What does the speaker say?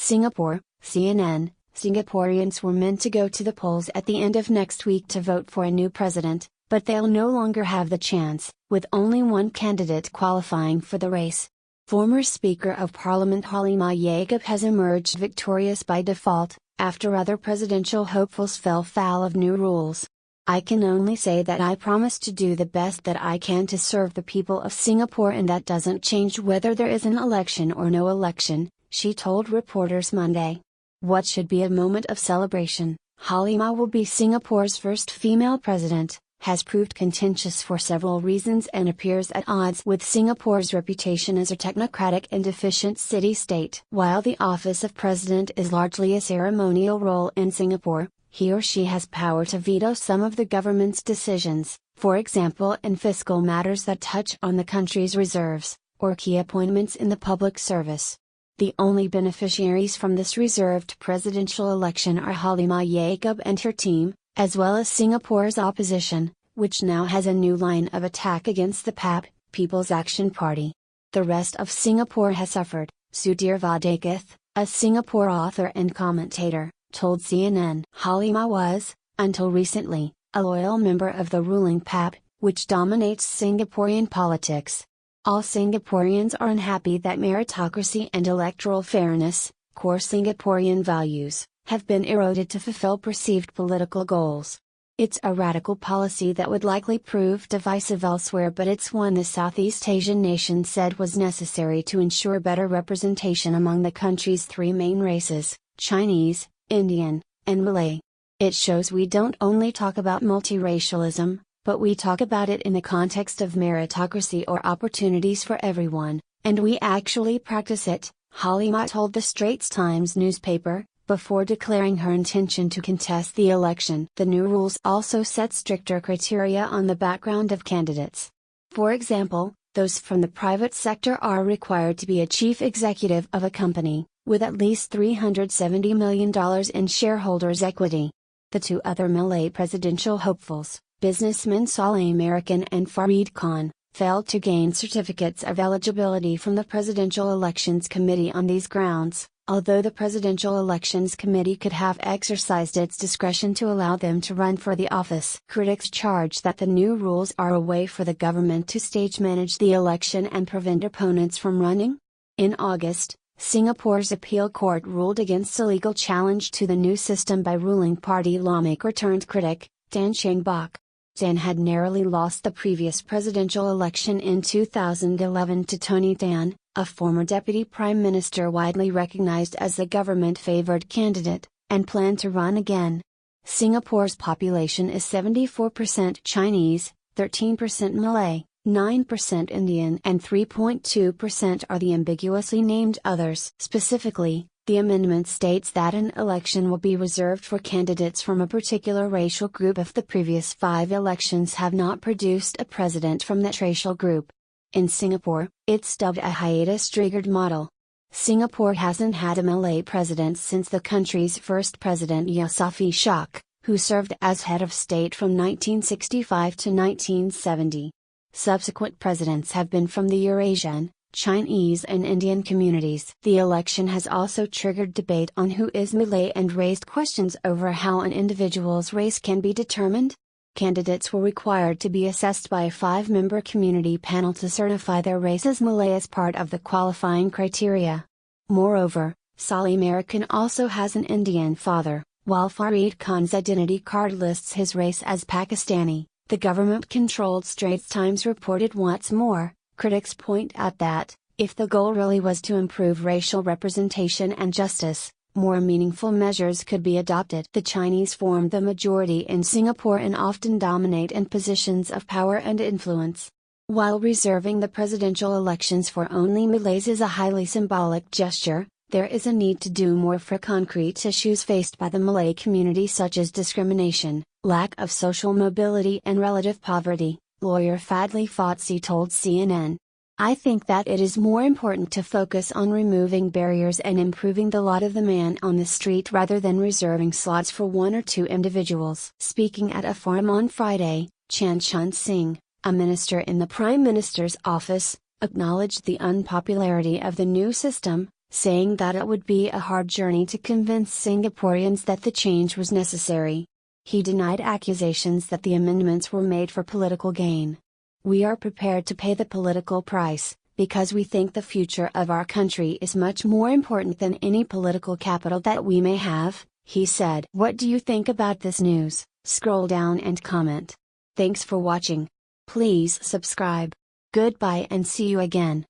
Singapore, CNN, Singaporeans were meant to go to the polls at the end of next week to vote for a new president, but they'll no longer have the chance, with only one candidate qualifying for the race. Former Speaker of Parliament Halimah Yacob has emerged victorious by default, after other presidential hopefuls fell foul of new rules. "I can only say that I promise to do the best that I can to serve the people of Singapore, and that doesn't change whether there is an election or no election," she told reporters Monday. What should be a moment of celebration, Halimah will be Singapore's first female president, has proved contentious for several reasons and appears at odds with Singapore's reputation as a technocratic and efficient city-state. While the office of president is largely a ceremonial role in Singapore, he or she has power to veto some of the government's decisions, for example in fiscal matters that touch on the country's reserves, or key appointments in the public service. The only beneficiaries from this reserved presidential election are Halimah Yacob and her team, as well as Singapore's opposition, which now has a new line of attack against the PAP, People's Action Party. The rest of Singapore has suffered, Sudhir Vadaketh, a Singapore author and commentator, told CNN. Halimah was, until recently, a loyal member of the ruling PAP, which dominates Singaporean politics. All Singaporeans are unhappy that meritocracy and electoral fairness, core Singaporean values, have been eroded to fulfill perceived political goals. It's a radical policy that would likely prove divisive elsewhere, but it's one the Southeast Asian nation said was necessary to ensure better representation among the country's three main races, Chinese, Indian, and Malay. It shows we don't only talk about multiracialism, but we talk about it in the context of meritocracy or opportunities for everyone, and we actually practice it, Halimah told the Straits Times newspaper, before declaring her intention to contest the election. The new rules also set stricter criteria on the background of candidates. For example, those from the private sector are required to be a chief executive of a company, with at least $370 million in shareholders' equity. The two other Malay presidential hopefuls, businessmen Saleh American and Farid Khan, failed to gain certificates of eligibility from the Presidential Elections Committee on these grounds, although the Presidential Elections Committee could have exercised its discretion to allow them to run for the office. Critics charge that the new rules are a way for the government to stage manage the election and prevent opponents from running. In August, Singapore's appeal court ruled against a legal challenge to the new system by ruling party lawmaker turned critic, Tan Cheng Bock. Tan had narrowly lost the previous presidential election in 2011 to Tony Tan, a former deputy prime minister widely recognized as the government-favored candidate, and planned to run again. Singapore's population is 74% Chinese, 13% Malay, 9% Indian and 3.2% are the ambiguously named others. Specifically, the amendment states that an election will be reserved for candidates from a particular racial group if the previous 5 elections have not produced a president from that racial group. In Singapore, it's dubbed a hiatus-triggered model. Singapore hasn't had a Malay president since the country's first president Yusof Ishak, who served as head of state from 1965 to 1970. Subsequent presidents have been from the Eurasian, Chinese and Indian communities. The election has also triggered debate on who is Malay and raised questions over how an individual's race can be determined. Candidates were required to be assessed by a 5-member community panel to certify their race as Malay as part of the qualifying criteria. Moreover, Saleh American also has an Indian father, while Farid Khan's identity card lists his race as Pakistani. The government-controlled Straits Times reported what's more. Critics point out that, if the goal really was to improve racial representation and justice, more meaningful measures could be adopted. The Chinese form the majority in Singapore and often dominate in positions of power and influence. While reserving the presidential elections for only Malays is a highly symbolic gesture, there is a need to do more for concrete issues faced by the Malay community such as discrimination, lack of social mobility and relative poverty. Lawyer Fadli Fotsi told CNN. I think that it is more important to focus on removing barriers and improving the lot of the man on the street rather than reserving slots for 1 or 2 individuals. Speaking at a forum on Friday, Chan Chun Sing, a minister in the Prime Minister's office, acknowledged the unpopularity of the new system, saying that it would be a hard journey to convince Singaporeans that the change was necessary. He denied accusations that the amendments were made for political gain. "We are prepared to pay the political price, because we think the future of our country is much more important than any political capital that we may have," he said. What do you think about this news? Scroll down and comment. Thanks for watching. Please subscribe. Goodbye and see you again.